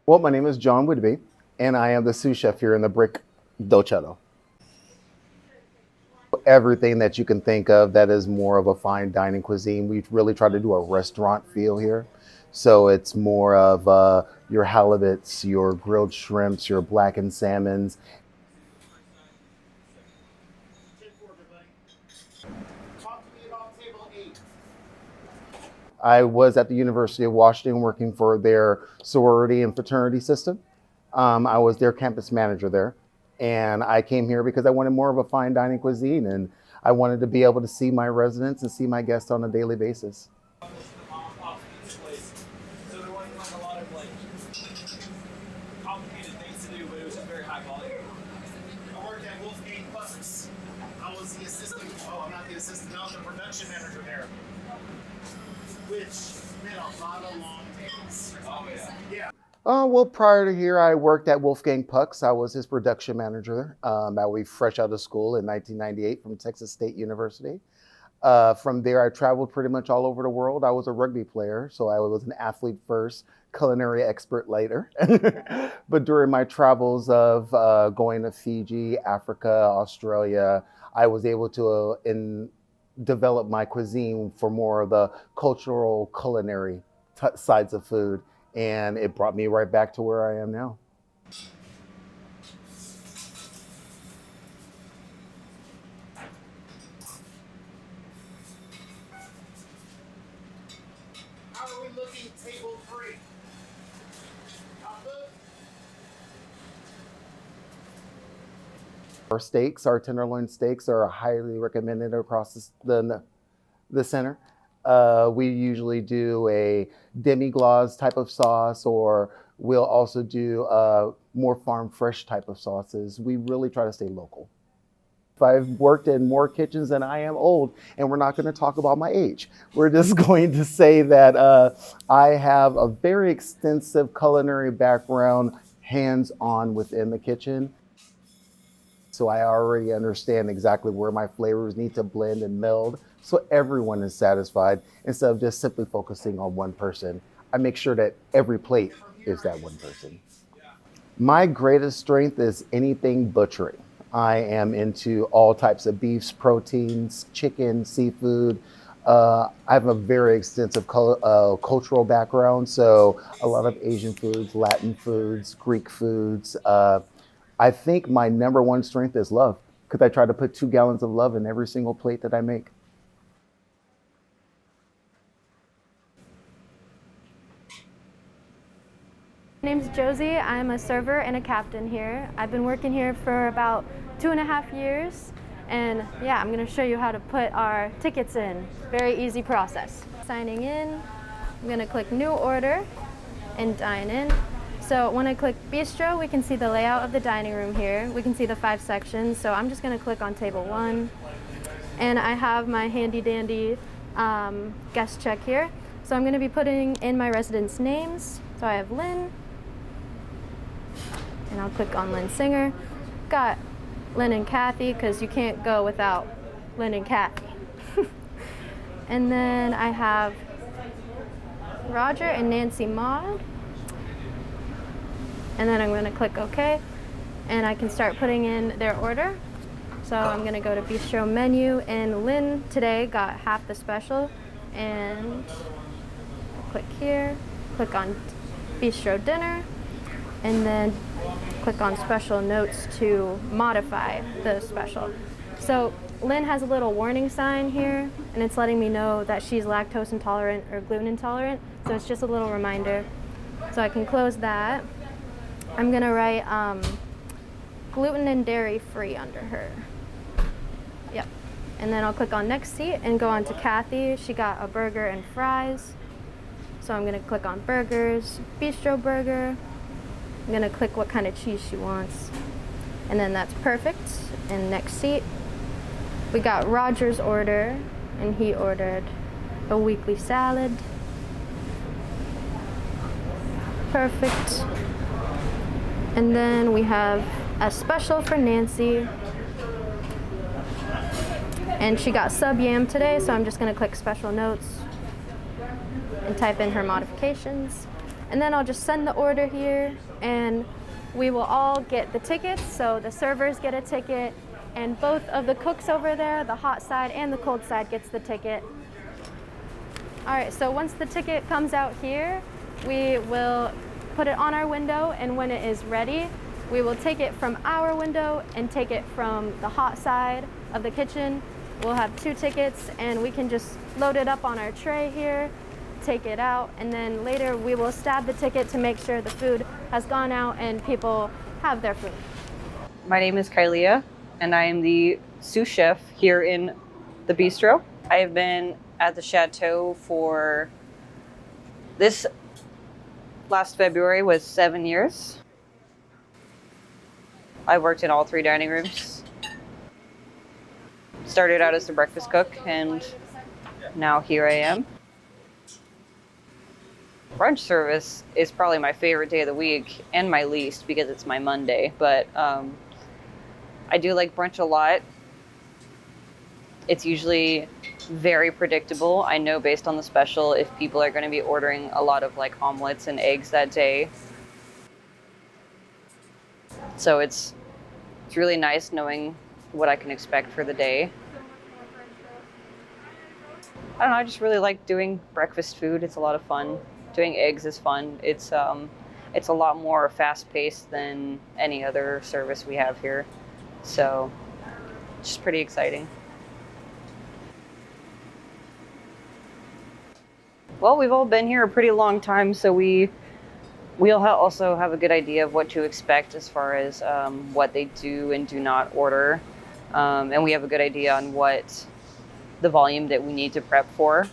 Well, my name is John Woodby, and I am the sous chef here in the Brick del Chateau. Everything that you can think of that is more of a fine dining cuisine. We really try to do a restaurant feel here. So it's more of your halibuts, your grilled shrimps, your blackened salmons. I was at the University of Washington working for their sorority and fraternity system. I was their campus manager there. And I came here because I wanted more of a fine dining cuisine and I wanted to be able to see my residents and see my guests on a daily basis. So there wasn't like a lot of like complicated things to do, but it was just very high volume. I worked at Wolfgang Pucks. I was the assistant. Oh, I'm not the assistant. I was the production manager there, which meant a lot of long days. Oh yeah. Yeah. Well, prior to here, I worked at Wolfgang Pucks. I was his production manager. I was fresh out of school in 1998 from Texas State University. From there, I traveled pretty much all over the world. I was a rugby player, so I was an athlete first, culinary expert later. But during my travels of going to Fiji, Africa, Australia, I was able to develop my cuisine for more of the cultural culinary sides of food. And it brought me right back to where I am now. How are we looking table 3? Our steaks, our tenderloin steaks, are highly recommended across the center. We usually do a demi-glace type of sauce, or we'll also do more farm fresh type of sauces. We really try to stay local. I've worked in more kitchens than I am old, and we're not going to talk about my age. We're just going to say that I have a very extensive culinary background, hands-on within the kitchen. So I already understand exactly where my flavors need to blend and meld so everyone is satisfied instead of just simply focusing on one person. I make sure that every plate is that one person. My greatest strength is anything butchery. I am into all types of beefs, proteins, chicken, seafood. I have a very extensive cultural background, so a lot of Asian foods, Latin foods, Greek foods. I think my number one strength is love, because I try to put 2 gallons of love in every single plate that I make. My name's Josie. I'm a server and a captain here. I've been working here for about 2.5 years. And yeah, I'm gonna show you how to put our tickets in. Very easy process. Signing in, I'm gonna click new order and dine in. So when I click bistro, we can see the layout of the dining room here. We can see the 5 sections. So I'm just gonna click on table 1. And I have my handy dandy guest check here. So I'm gonna be putting in my residents' names. So I have Lynn, and I'll click on Lynn Singer. Got Lynn and Kathy, because you can't go without Lynn and Kathy. And then I have Roger and Nancy Maud. And then I'm going to click OK, and I can start putting in their order. So I'm going to go to bistro menu, and Lynn today got half the special, and click here, click on bistro dinner, and then click on special notes to modify the special. So Lynn has a little warning sign here, and it's letting me know that she's lactose intolerant or gluten intolerant. So it's just a little reminder. So I can close that. I'm gonna write gluten and dairy free under her. Yep. And then I'll click on next seat and go on to Kathy. She got a burger and fries. So I'm gonna click on burgers, bistro burger. I'm gonna click what kind of cheese she wants. And then that's perfect. And next seat, we got Roger's order, and he ordered a weekly salad. Perfect. And then we have a special for Nancy. And she got sub yam today, so I'm just gonna click special notes and type in her modifications. And then I'll just send the order here, and we will all get the tickets. So the servers get a ticket, and both of the cooks over there, the hot side and the cold side, gets the ticket. All right, so once the ticket comes out here, we will put it on our window, and when it is ready, we will take it from our window and take it from the hot side of the kitchen. We'll have 2 tickets, and we can just load it up on our tray here, take it out, and then later we will stab the ticket to make sure the food has gone out and people have their food. My name is Kylia, and I am the sous chef here in the bistro. I have been at the Chateau for this last February was 7 years. I worked in all 3 dining rooms. Started out as the breakfast cook, and now here I am. Brunch service is probably my favorite day of the week, and my least because it's my Monday, but I do like brunch a lot. It's usually very predictable. I know based on the special if people are going to be ordering a lot of like omelets and eggs that day. So it's really nice knowing what I can expect for the day. I don't know, I just really like doing breakfast food. It's a lot of fun. Doing eggs is fun. It's a lot more fast-paced than any other service we have here. So it's just pretty exciting. Well, we've all been here a pretty long time, so we also have a good idea of what to expect as far as what they do and do not order. And we have a good idea on what the volume that we need to prep for.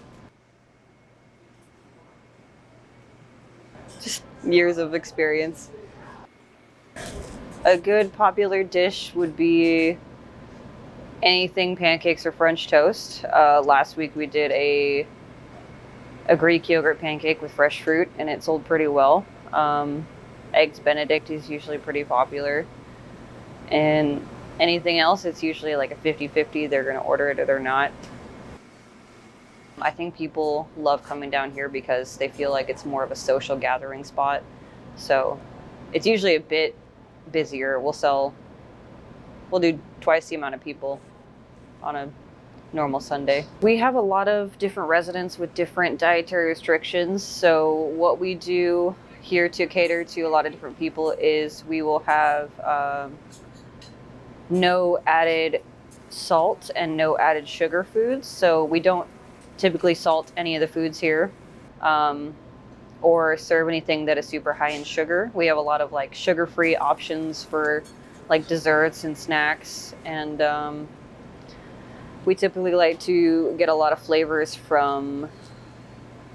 Just years of experience. A good popular dish would be anything pancakes or French toast. Last week we did a Greek yogurt pancake with fresh fruit, and it sold pretty well. Eggs Benedict is usually pretty popular. And anything else, it's usually like a 50-50. They're going to order it or they're not. I think people love coming down here because they feel like it's more of a social gathering spot. So it's usually a bit busier. We'll do twice the amount of people on a normal Sunday. We have a lot of different residents with different dietary restrictions. So what we do here to cater to a lot of different people is we will have no added salt and no added sugar foods. So we don't typically salt any of the foods here or serve anything that is super high in sugar. We have a lot of like sugar-free options for like desserts and snacks, and we typically like to get a lot of flavors from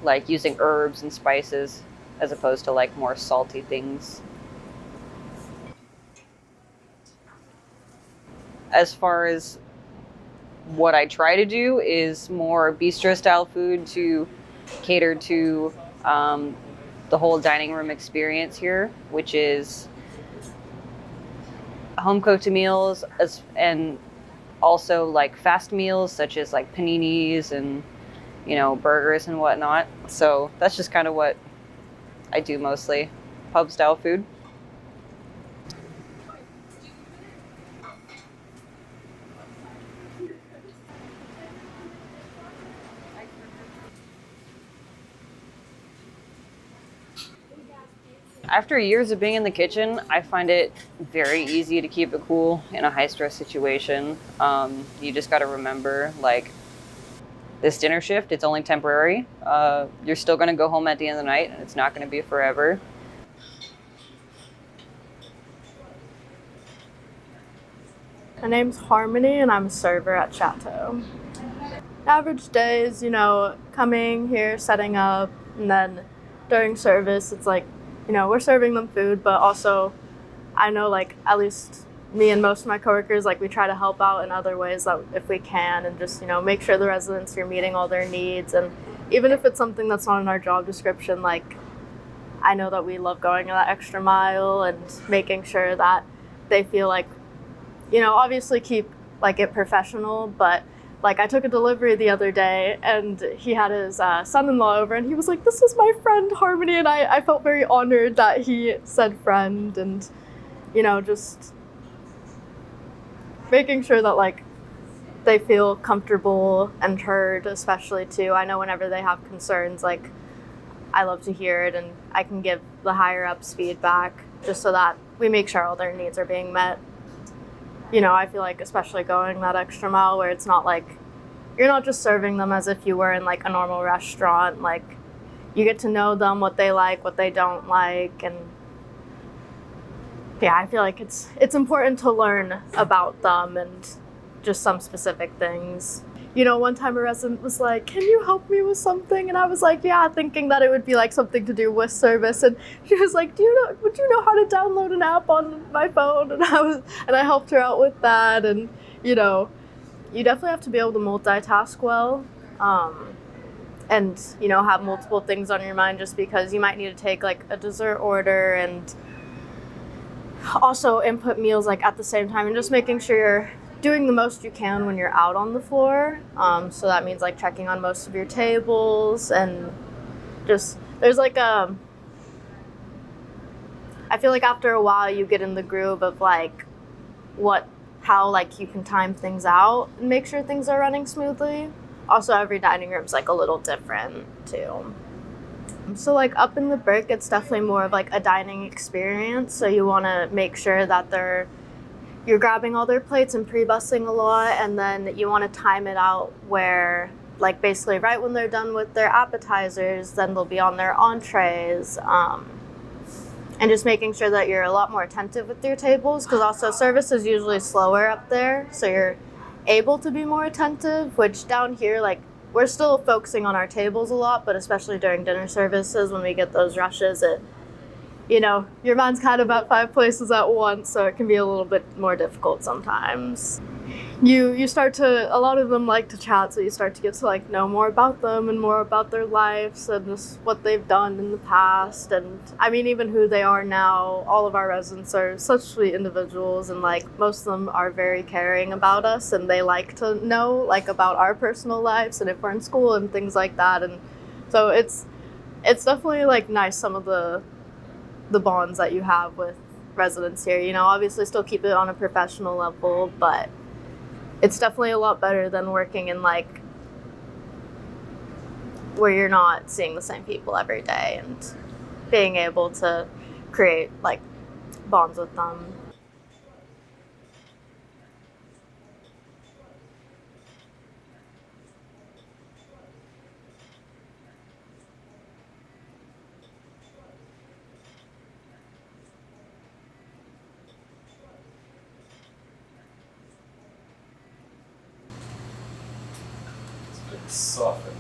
like using herbs and spices as opposed to like more salty things. As far as what I try to do is more bistro style food to cater to the whole dining room experience here, which is home cooked meals and also like fast meals such as like paninis and burgers and whatnot. So that's just kind of what I do mostly, pub style food. After years of being in the kitchen, I find it very easy to keep it cool in a high-stress situation. You just got to remember, like, this dinner shift, it's only temporary. You're still going to go home at the end of the night, and it's not going to be forever. My name's Harmony, and I'm a server at Chateau. Average days, coming here, setting up, and then during service, it's like, we're serving them food, but also I know, like, at least me and most of my coworkers, like, we try to help out in other ways that if we can, and just, make sure the residents are meeting all their needs. And even if it's something that's not in our job description, like, I know that we love going that extra mile and making sure that they feel like, obviously keep, like, it professional, but Like, I took a delivery the other day, and he had his son-in-law over, and he was like, "This is my friend Harmony," and I felt very honored that he said friend, and, you know, just making sure that, like, they feel comfortable and heard, especially, too. I know whenever they have concerns, like, I love to hear it, and I can give the higher-ups feedback, just so that we make sure all their needs are being met. You know, I feel like especially going that extra mile where it's not like, you're not just serving them as if you were in like a normal restaurant, like you get to know them, what they like, what they don't like, and yeah, I feel like it's important to learn about them and just some specific things. You know, one time a resident was like, "Can you help me with something?" And I was like, "Yeah," thinking that it would be like something to do with service. And she was like, "Would you know how to download an app on my phone?" And I helped her out with that. And, you know, you definitely have to be able to multitask well. And, you know, have multiple things on your mind, just because you might need to take like a dessert order and also input meals like at the same time, and just making sure you're doing the most you can when you're out on the floor. So that means like checking on most of your tables, and just there's like I feel like after a while you get in the groove of like how like you can time things out and make sure things are running smoothly. Also, every dining room's like a little different too. So like up in the brick, it's definitely more of like a dining experience. So you want to make sure that you're grabbing all their plates and pre-bussing a lot, and then you want to time it out where, like, basically right when they're done with their appetizers, then they'll be on their entrees, and just making sure that you're a lot more attentive with your tables, because also service is usually slower up there, so you're able to be more attentive, which down here, like, we're still focusing on our tables a lot, but especially during dinner services when we get those rushes, you know, your mind's kind of at 5 places at once, so it can be a little bit more difficult sometimes. You start to, a lot of them like to chat, so you start to get to like know more about them and more about their lives and just what they've done in the past, and I mean even who they are now. All of our residents are such sweet individuals, and like most of them are very caring about us, and they like to know like about our personal lives and if we're in school and things like that, and so it's definitely like nice, some of the bonds that you have with residents here. You know, obviously still keep it on a professional level, but it's definitely a lot better than working in like where you're not seeing the same people every day, and being able to create like bonds with them. Soften.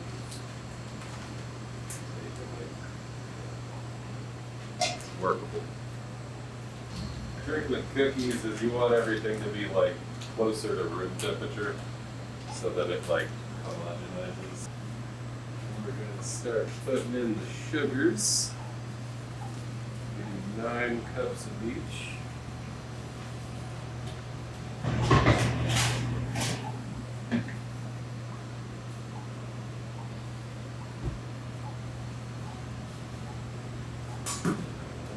It's workable. The trick with cookies is you want everything to be like closer to room temperature so that it like homogenizes. We're going to start putting in the sugars. 9 cups of each.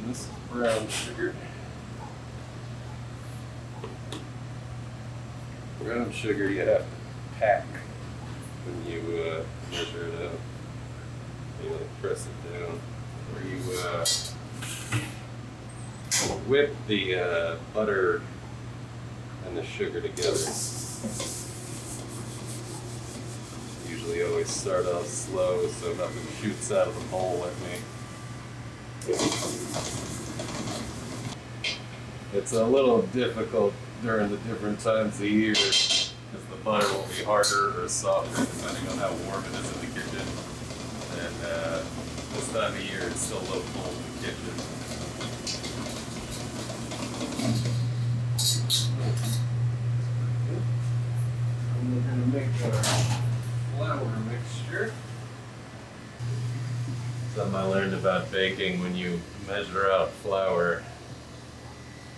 This is brown sugar. Brown sugar you have to pack when you measure it out. You like press it down. Or you whip the butter and the sugar together. Usually always start off slow so nothing shoots out of the bowl at me. It's a little difficult during the different times of year because the butter will be harder or softer depending on how warm it is in the kitchen. And this time of year it's still a little cold in the kitchen. And we're going to make our flour mixture. Something I learned about baking: when you measure out flour,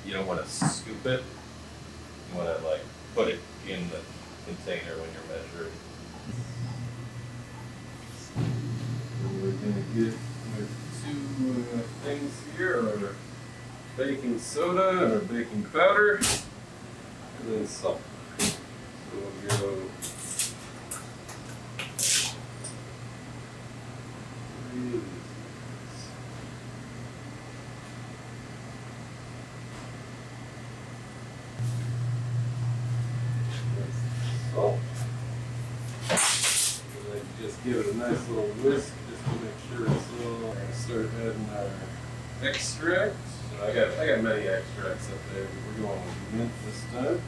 you don't want to scoop it. You want to like put it in the container when you're measuring. So we're gonna get our two things here, our baking soda and our baking powder, and then salt. So we'll go 3 of these. Salt. And then just give it a nice little whisk just to make sure it's all. We're gonna start adding our extract. So I got many extracts up there, but we're going with mint this time.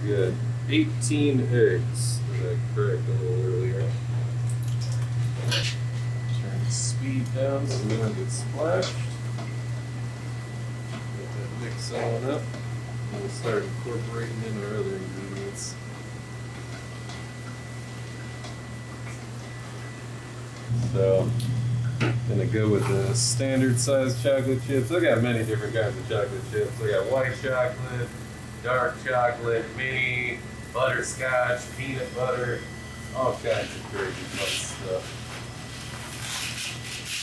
We got 18 eggs that I cracked a little earlier. Turn the speed down so we don't get splashed. Get that mix on up. And we'll start incorporating in our other ingredients. So, gonna go with the standard size chocolate chips. I got many different kinds of chocolate chips. I got white chocolate, dark chocolate, mini, butterscotch, peanut butter, all kinds of crazy fun stuff.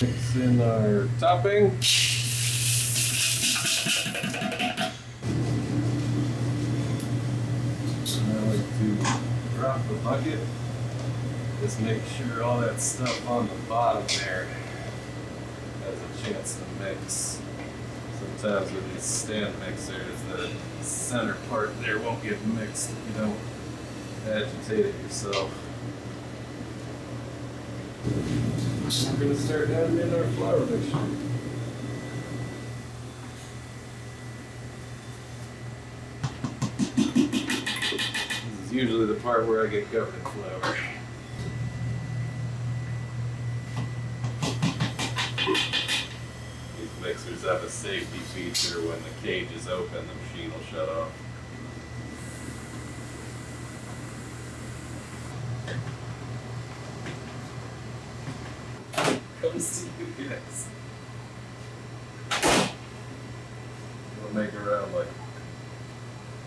Mix in our topping. I like to drop the bucket. Just make sure all that stuff on the bottom there has a chance to mix. Sometimes with these stand mixers, the center part there won't get mixed if you don't agitate it yourself. We're going to start adding in our flour mixture. This is usually the part where I get covered in flour. These mixers have a safety feature. When the cage is open, the machine will shut off. Come see you guys. We'll make around like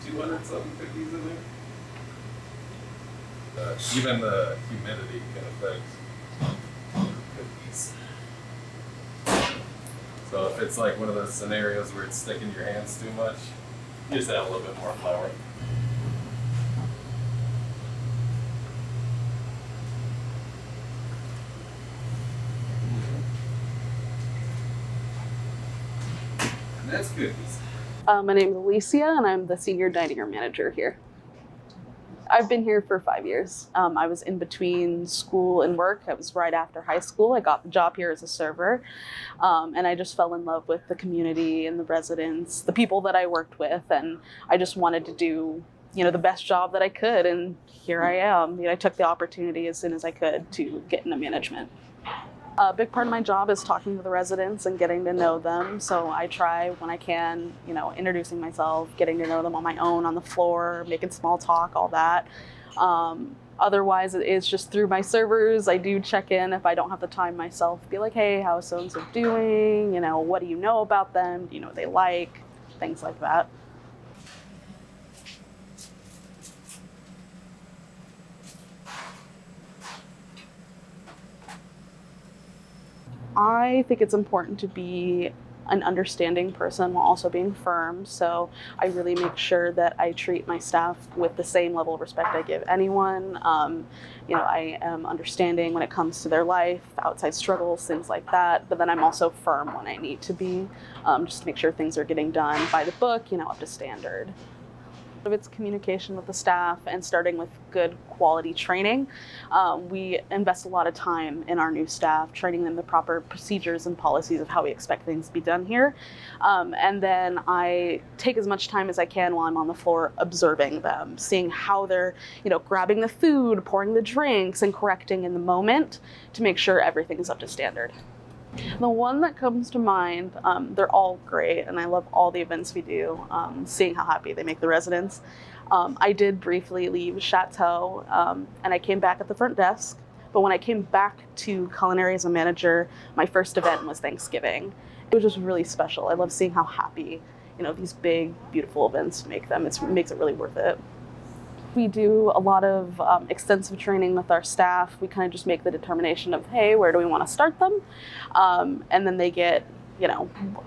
200 something cookies in there. Even the humidity can affect cookies. So if it's like one of those scenarios where it's sticking to your hands too much, you just add a little bit more flour. And that's cookies. My name is Alicia, and I'm the senior dining room manager here. I've been here for 5 years. I was in between school and work. I was right after high school. I got the job here as a server, and I just fell in love with the community and the residents, the people that I worked with, and I just wanted to do, the best job that I could, and here I am. I took the opportunity as soon as I could to get into management. A big part of my job is talking to the residents and getting to know them. So I try when I can, introducing myself, getting to know them on my own on the floor, making small talk, all that. Otherwise, it's just through my servers. I do check in if I don't have the time myself, be like, hey, how's so-and-so doing? What do you know about them? Do you know what they like? Things like that. I think it's important to be an understanding person while also being firm. So I really make sure that I treat my staff with the same level of respect I give anyone. I am understanding when it comes to their life, outside struggles, things like that. But then I'm also firm when I need to be, just to make sure things are getting done by the book, up to standard. Of its communication with the staff and starting with good quality training. We invest a lot of time in our new staff, training them the proper procedures and policies of how we expect things to be done here. And then I take as much time as I can while I'm on the floor observing them, seeing how they're, grabbing the food, pouring the drinks, and correcting in the moment to make sure everything is up to standard. The one that comes to mind, they're all great, and I love all the events we do, seeing how happy they make the residents. I did briefly leave Chateau, and I came back at the front desk, but when I came back to Culinary as a manager, my first event was Thanksgiving. It was just really special. I love seeing how happy, these big, beautiful events make them. It makes it really worth it. We do a lot of extensive training with our staff. We kind of just make the determination of, hey, where do we want to start them? And then they get,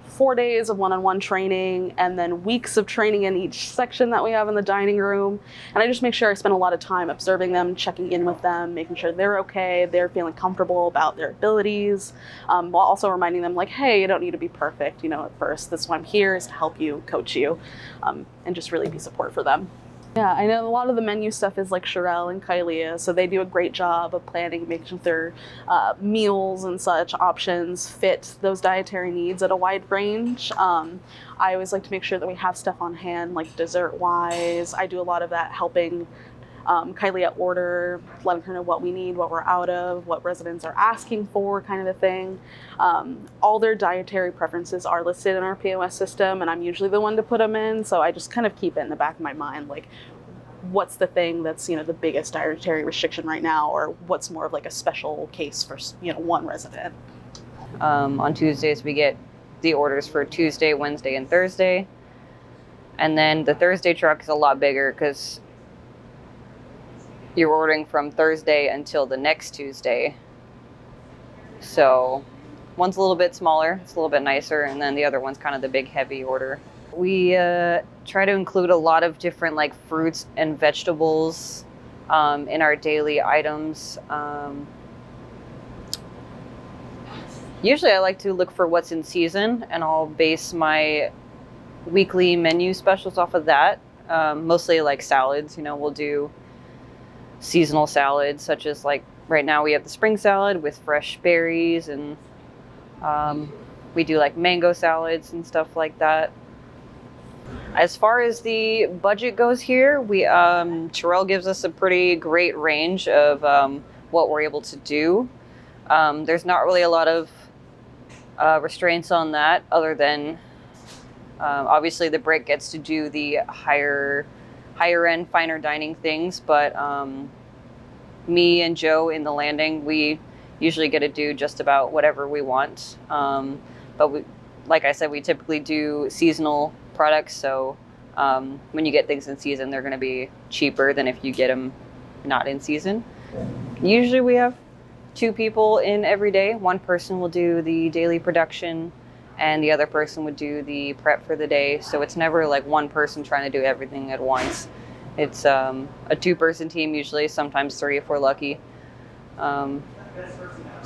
4 days of one-on-one training and then weeks of training in each section that we have in the dining room. And I just make sure I spend a lot of time observing them, checking in with them, making sure they're okay, they're feeling comfortable about their abilities, while also reminding them, like, hey, you don't need to be perfect, at first. That's why I'm here, is to help you, coach you, and just really be support for them. Yeah, I know a lot of the menu stuff is like Sherelle and Kylia, so they do a great job of planning, making sure their meals and such options fit those dietary needs at a wide range. I always like to make sure that we have stuff on hand, like dessert-wise. I do a lot of that, helping Kylia order, letting her know what we need, what we're out of, what residents are asking for, kind of a thing. All their dietary preferences are listed in our POS system, and I'm usually the one to put them in, so I just kind of keep it in the back of my mind, like, what's the thing that's, the biggest dietary restriction right now, or what's more of like a special case for, one resident. On Tuesdays, we get the orders for Tuesday, Wednesday, and Thursday. And then the Thursday truck is a lot bigger because you're ordering from Thursday until the next Tuesday. So one's a little bit smaller, it's a little bit nicer, and then the other one's kind of the big heavy order. We try to include a lot of different like fruits and vegetables in our daily items. Usually I like to look for what's in season, and I'll base my weekly menu specials off of that. Mostly like salads, we'll do seasonal salads, such as like right now we have the spring salad with fresh berries, and we do like mango salads and stuff like that. As far as the budget goes here, Terrell gives us a pretty great range of what we're able to do. There's not really a lot of restraints on that, other than obviously the Brick gets to do the higher end, finer dining things, but me and Joe in the Landing, we usually get to do just about whatever we want. But like I said, we typically do seasonal products, so when you get things in season, they're going to be cheaper than if you get them not in season. Usually we have 2 people in every day. One person will do the daily production, and the other person would do the prep for the day. So it's never like one person trying to do everything at once. It's a 2-person team usually, sometimes 3 if we're lucky. So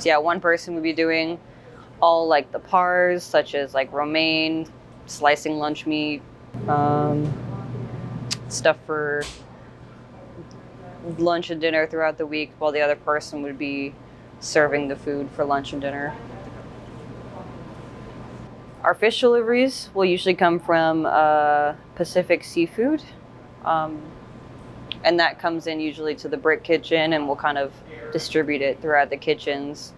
yeah, one person would be doing all like the pars, such as like romaine, slicing lunch meat, stuff for lunch and dinner throughout the week, while the other person would be serving the food for lunch and dinner. Our fish deliveries will usually come from Pacific Seafood, and that comes in usually to the Brick Kitchen, and we'll kind of distribute it throughout the kitchens.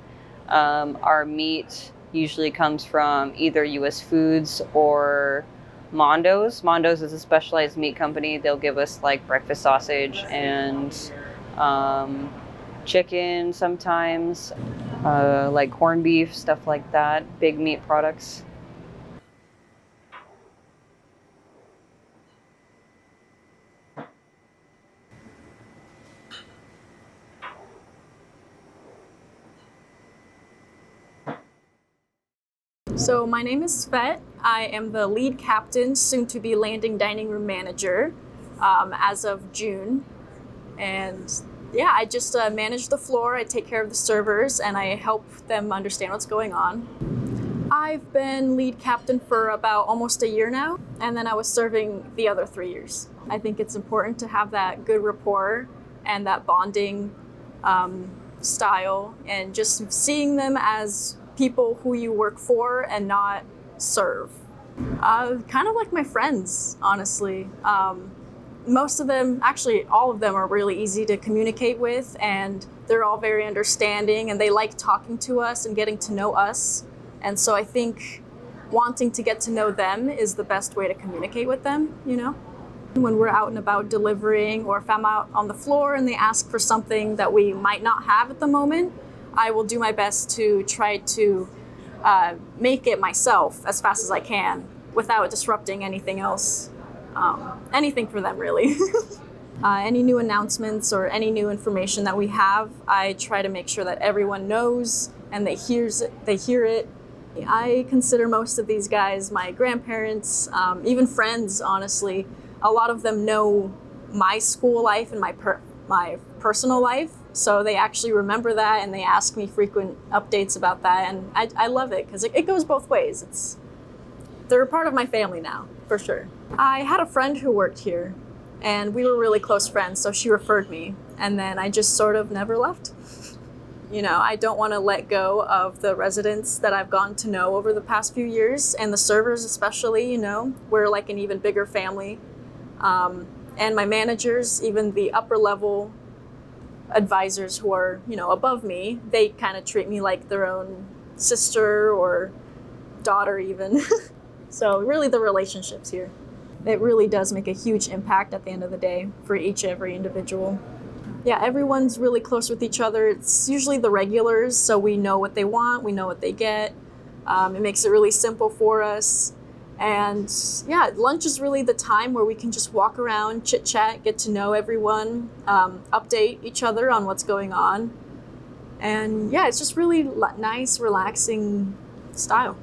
Our meat usually comes from either US Foods or Mondo's. Mondo's is a specialized meat company. They'll give us like breakfast sausage and chicken sometimes, like corned beef, stuff like that, big meat products. So my name is Svet. I am the lead captain, soon to be Landing dining room manager as of June. And yeah, I just manage the floor, I take care of the servers, and I help them understand what's going on. I've been lead captain for about almost a year now, and then I was serving the other 3 years. I think it's important to have that good rapport and that bonding style, and just seeing them as people who you work for and not serve. Kind of like my friends, honestly. Most of them, actually all of them, are really easy to communicate with, and they're all very understanding, and they like talking to us and getting to know us. And so I think wanting to get to know them is the best way to communicate with them, When we're out and about delivering, or if I'm out on the floor and they ask for something that we might not have at the moment, I will do my best to try to make it myself as fast as I can without disrupting anything else. Anything for them, really. Any new announcements or any new information that we have, I try to make sure that everyone knows and they hear it. I consider most of these guys my grandparents, even friends, honestly. A lot of them know my school life and my personal life, so they actually remember that and they ask me frequent updates about that, and I love it because it goes both ways. They're a part of my family now, for sure. I had a friend who worked here, and we were really close friends, so she referred me, and then I just sort of never left. You know, I don't want to let go of the residents that I've gotten to know over the past few years, and the servers especially. You know, we're like an even bigger family. And my managers, even the upper level advisors who are, you know, above me, they kind of treat me like their own sister or daughter even. So really the relationships here, it really does make a huge impact at the end of the day for every individual. Yeah, everyone's really close with each other. It's usually the regulars, so we know what they want, we know what they get. It makes it really simple for us. And yeah, lunch is really the time where we can just walk around, chit chat, get to know everyone, update each other on what's going on. And yeah, it's just really nice, relaxing style.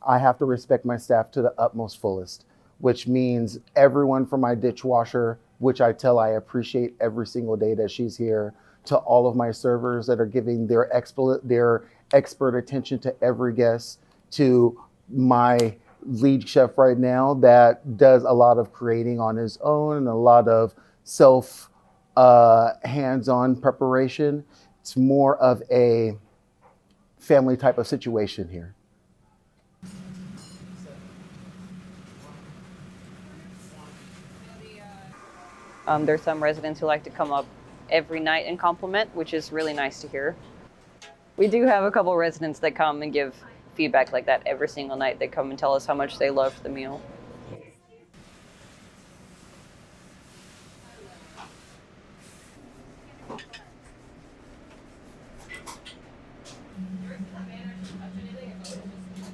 I have to respect my staff to the utmost fullest, which means everyone from my dishwasher, which I tell I appreciate every single day that she's here, to all of my servers that are giving their expert attention to every guest, to my lead chef right now that does a lot of creating on his own and a lot of self hands-on preparation. It's more of a family type of situation here. There's some residents who like to come up every night and compliment, which is really nice to hear. We do have a couple residents that come and give feedback like that every single night. They come and tell us how much they loved the meal.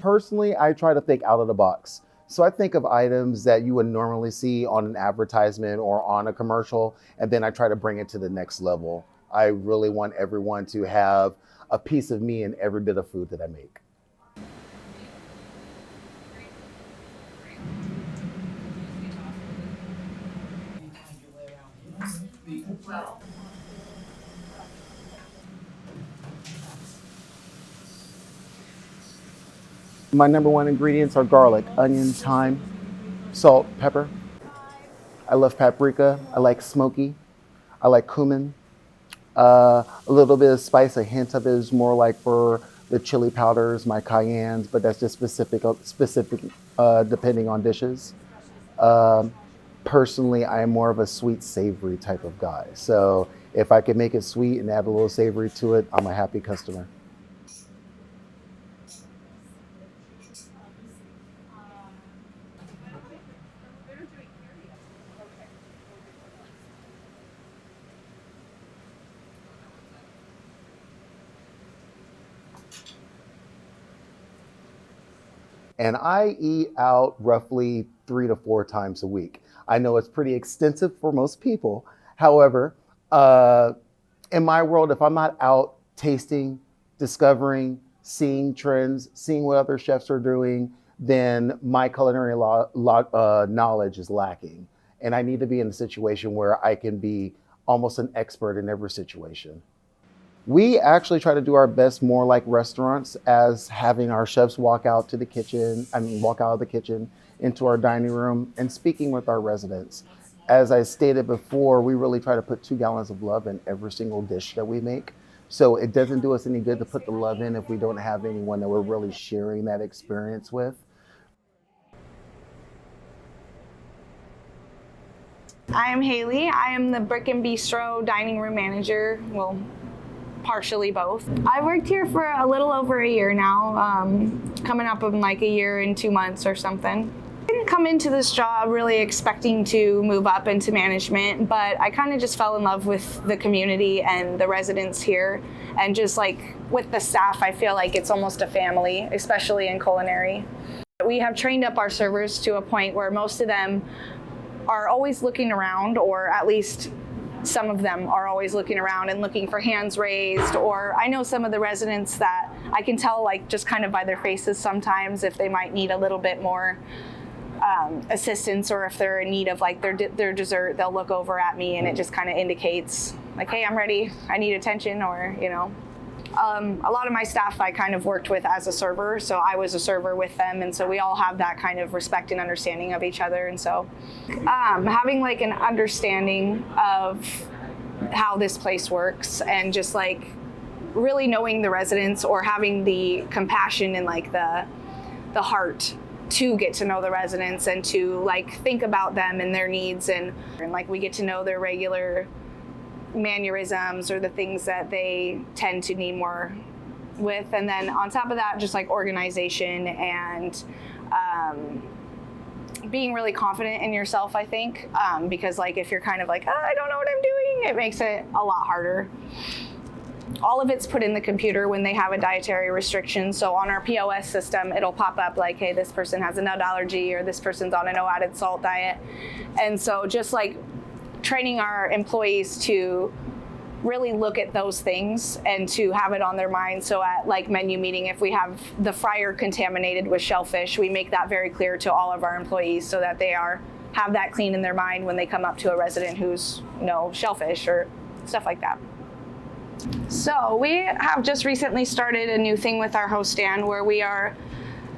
Personally, I try to think out of the box. So I think of items that you would normally see on an advertisement or on a commercial, and then I try to bring it to the next level. I really want everyone to have a piece of me in every bit of food that I make. My number one ingredients are garlic, onion, thyme, salt, pepper. I love paprika. I like smoky. I like cumin. A little bit of spice. A hint of it is more like for the chili powders, my cayennes, but that's just specific depending on dishes. Personally, I am more of a sweet, savory type of guy. So if I can make it sweet and add a little savory to it, I'm a happy customer. And I eat out roughly 3 to 4 times a week. I know it's pretty extensive for most people. However, in my world, if I'm not out tasting, discovering, seeing trends, seeing what other chefs are doing, then my culinary knowledge is lacking. And I need to be in a situation where I can be almost an expert in every situation. We actually try to do our best more like restaurants, as having our chefs walk out of the kitchen into our dining room and speaking with our residents. As I stated before, we really try to put 2 gallons of love in every single dish that we make. So it doesn't do us any good to put the love in if we don't have anyone that we're really sharing that experience with. I am Haley. I am the Brick and Bistro dining room manager. Well, partially both. I worked here for a little over a year now, coming up in like a year and 2 months or something. I didn't come into this job really expecting to move up into management, but I kind of just fell in love with the community and the residents here, and just like with the staff, I feel like it's almost a family, especially in culinary. We have trained up our servers to a point where most of them are always looking around, or at least some of them are always looking around and looking for hands raised. Or I know some of the residents that I can tell, like just kind of by their faces sometimes, if they might need a little bit more assistance, or if they're in need of like their dessert, they'll look over at me and it just kind of indicates like, hey, I'm ready, I need attention, or you know. A lot of my staff I kind of worked with as a server, so I was a server with them, and so we all have that kind of respect and understanding of each other. And so having like an understanding of how this place works, and just like really knowing the residents, or having the compassion and like the heart to get to know the residents and to like think about them and their needs, and like we get to know their regular mannerisms or the things that they tend to need more with. And then on top of that, just like organization and being really confident in yourself, I think, because like if you're kind of like, oh, I don't know what I'm doing, it makes it a lot harder. All of it's put in the computer when they have a dietary restriction. So on our POS system, it'll pop up like, hey, this person has a nut allergy, or this person's on a no added salt diet. And so just like training our employees to really look at those things and to have it on their mind. So at like menu meeting, if we have the fryer contaminated with shellfish, we make that very clear to all of our employees so that they have that clean in their mind when they come up to a resident who's no shellfish or stuff like that. So we have just recently started a new thing with our host stand, where we are,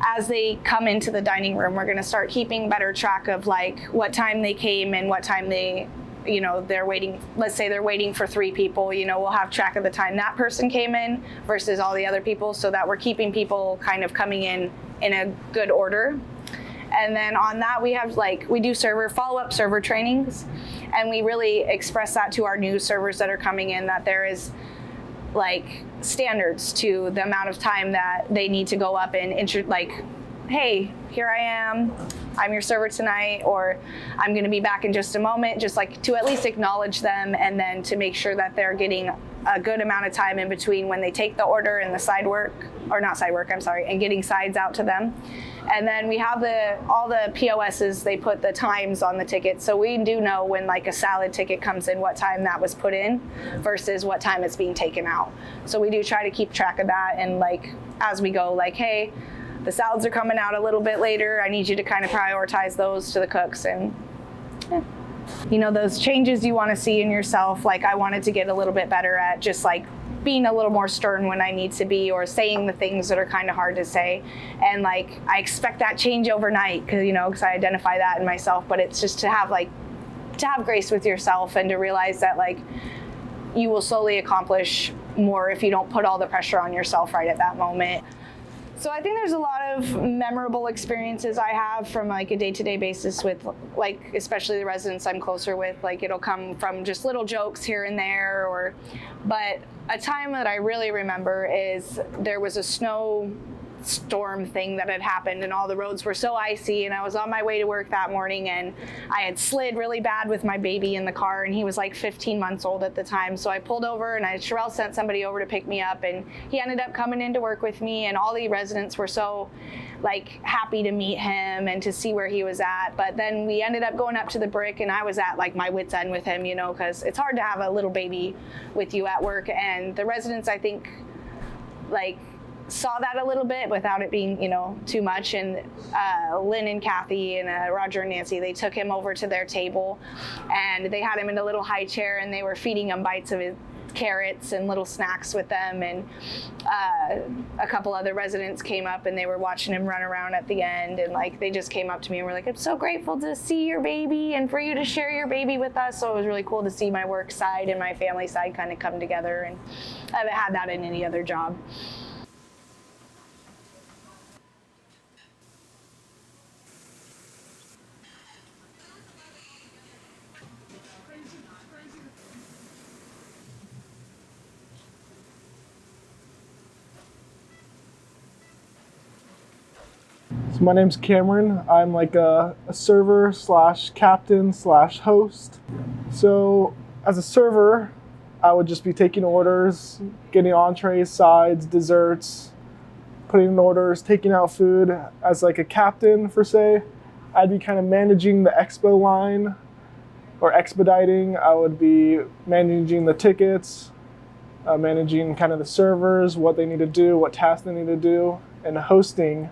as they come into the dining room, we're going to start keeping better track of like what time they came and what time they, you know, they're waiting. Let's say they're waiting for 3 people, you know, we'll have track of the time that person came in versus all the other people, so that we're keeping people kind of coming in a good order. And then on that, we have like, we do follow-up server trainings, and we really express that to our new servers that are coming in, that there is like standards to the amount of time that they need to go up and like, hey, here I am, I'm your server tonight, or I'm going to be back in just a moment, just like to at least acknowledge them, and then to make sure that they're getting a good amount of time in between when they take the order and the side work, or not side work, I'm sorry, and getting sides out to them. And then we have all the POSs, they put the times on the ticket. So we do know when like a salad ticket comes in, what time that was put in versus what time it's being taken out. So we do try to keep track of that, and like as we go, like, hey, the salads are coming out a little bit later, I need you to kind of prioritize those to the cooks. And yeah. You know, those changes you want to see in yourself, like I wanted to get a little bit better at just like being a little more stern when I need to be, or saying the things that are kind of hard to say. And like, I expect that change overnight, because I identify that in myself, but it's just to have grace with yourself, and to realize that like you will slowly accomplish more if you don't put all the pressure on yourself right at that moment. So I think there's a lot of memorable experiences I have from like a day-to-day basis with like, especially the residents I'm closer with. Like it'll come from just little jokes here and there, but a time that I really remember is there was a snow storm thing that had happened, and all the roads were so icy, and I was on my way to work that morning, and I had slid really bad with my baby in the car, and he was like 15 months old at the time. So I pulled over, and Sherelle sent somebody over to pick me up, and he ended up coming in to work with me, and all the residents were so like happy to meet him and to see where he was at. But then we ended up going up to the brick, and I was at like my wit's end with him, you know, because it's hard to have a little baby with you at work. And the residents, I think, like saw that a little bit without it being, you know, too much. And Lynn and Kathy and Roger and Nancy, they took him over to their table, and they had him in a little high chair, and they were feeding him bites of his carrots and little snacks with them. And a couple other residents came up, and they were watching him run around at the end, and like they just came up to me and were like, I'm so grateful to see your baby and for you to share your baby with us. So it was really cool to see my work side and my family side kind of come together, and I haven't had that in any other job. So my name's Cameron. I'm like a server slash captain slash host. So as a server, I would just be taking orders, getting entrees, sides, desserts, putting in orders, taking out food. As like a captain, per se, I'd be kind of managing the expo line or expediting. I would be managing the tickets, managing kind of the servers, what they need to do, what tasks they need to do. And hosting,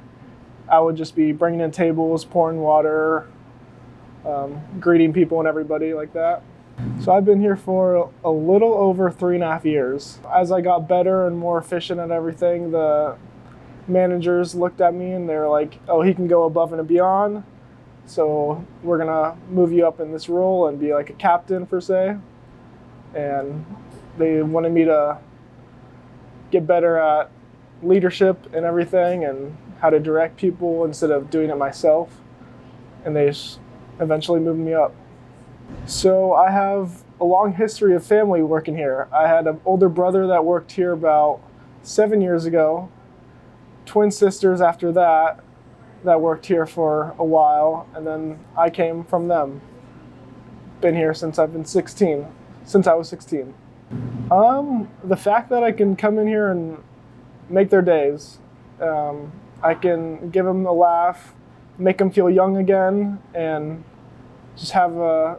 I would just be bringing in tables, pouring water, greeting people and everybody like that. So I've been here for a little over 3.5 years. As I got better and more efficient at everything, the managers looked at me and they're like, oh, he can go above and beyond. So we're gonna move you up in this role and be like a captain, per se. And they wanted me to get better at leadership and everything, and how to direct people instead of doing it myself. And they eventually moved me up. So I have a long history of family working here. I had an older brother that worked here about 7 years ago, twin sisters after that worked here for a while, and then I came from them. Been here since I was 16. The fact that I can come in here and make their days. I can give them a laugh, make them feel young again, and just have a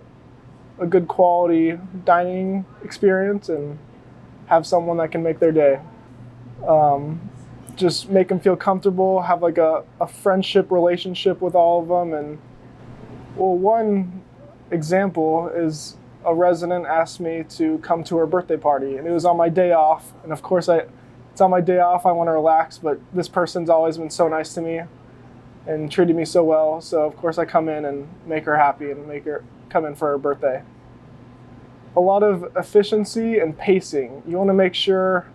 good quality dining experience and have someone that can make their day. Just make them feel comfortable, have like a friendship relationship with all of them. And well, one example is a resident asked me to come to her birthday party, and it was on my day off. And of course it's on my day off, I want to relax, but this person's always been so nice to me and treated me so well. So of course I come in and make her happy and make her come in for her birthday. A lot of efficiency and pacing. You want to make sure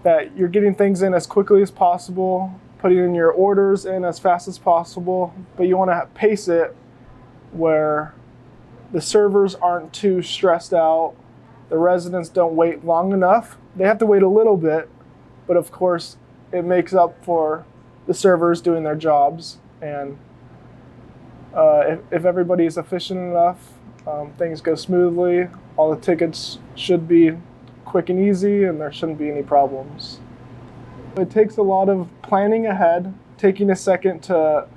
that you're getting things in as quickly as possible, putting in your orders in as fast as possible, but you want to pace it where the servers aren't too stressed out, the residents don't wait long enough. They have to wait a little bit, but of course it makes up for the servers doing their jobs. And if everybody is efficient enough, things go smoothly. All the tickets should be quick and easy, and there shouldn't be any problems. It takes a lot of planning ahead, taking a second to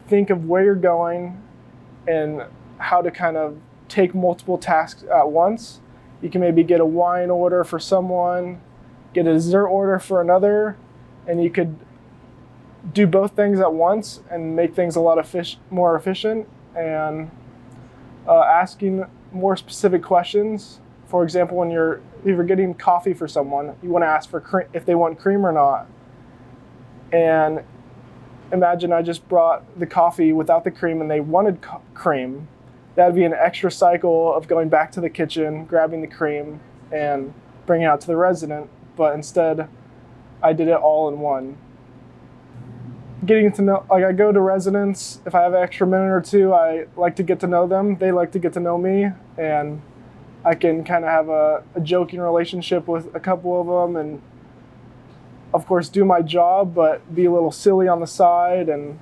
think of where you're going and how to kind of take multiple tasks at once. You can maybe get a wine order for someone, get a dessert order for another, and you could do both things at once and make things a lot more efficient. And asking more specific questions. For example, when you're getting coffee for someone, you want to ask for if they want cream or not. And imagine I just brought the coffee without the cream and they wanted cream. That'd be an extra cycle of going back to the kitchen, grabbing the cream, and bringing it out to the resident. But instead, I did it all in one. Getting to know, like I go to residents, if I have an extra minute or two, I like to get to know them. They like to get to know me, and I can kind of have a joking relationship with a couple of them and of course, do my job, but be a little silly on the side and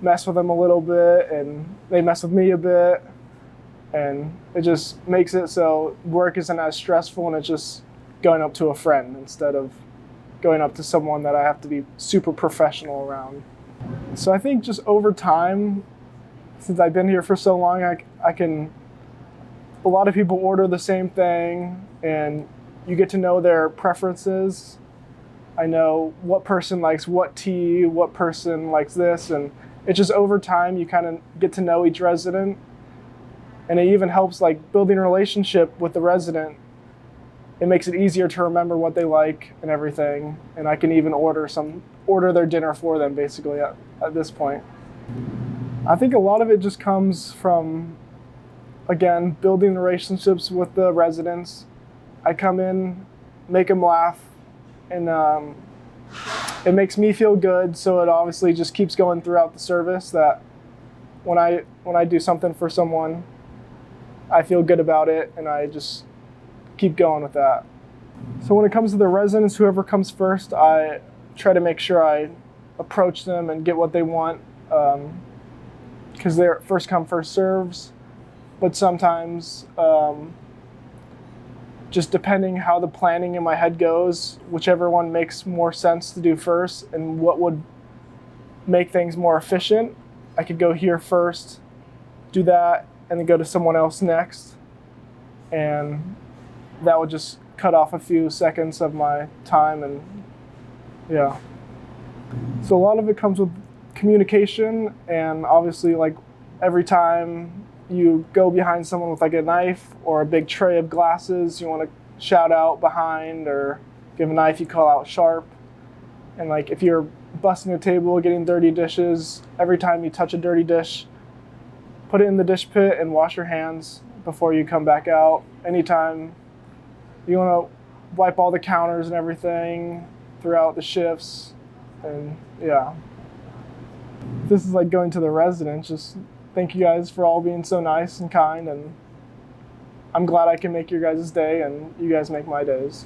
mess with them a little bit, and they mess with me a bit. And it just makes it so work isn't as stressful, and it's just going up to a friend instead of going up to someone that I have to be super professional around. So I think just over time, since I've been here for so long, a lot of people order the same thing, and you get to know their preferences. I know what person likes what tea, what person likes this, and it's just over time you kind of get to know each resident. And it even helps like building a relationship with the resident. It makes it easier to remember what they like and everything. And I can even order their dinner for them basically at this point. I think a lot of it just comes from, again, building relationships with the residents. I come in, make them laugh, and it makes me feel good. So it obviously just keeps going throughout the service that when I do something for someone, I feel good about it, and I just keep going with that. So when it comes to the residents, whoever comes first, I try to make sure I approach them and get what they want, because they're first come, first serves. But sometimes, just depending how the planning in my head goes, whichever one makes more sense to do first and what would make things more efficient, I could go here first, do that, and then go to someone else next. And that would just cut off a few seconds of my time, and yeah. So a lot of it comes with communication, and obviously like every time you go behind someone with like a knife or a big tray of glasses, you want to shout out behind, or if you have a knife, you call out sharp. And like if you're busting a table, getting dirty dishes, every time you touch a dirty dish, put it in the dish pit and wash your hands before you come back out. Anytime you want to wipe all the counters and everything throughout the shifts. And yeah, this is like going to the residents. Just thank you guys for all being so nice and kind, and I'm glad I can make your guys' day and you guys make my days.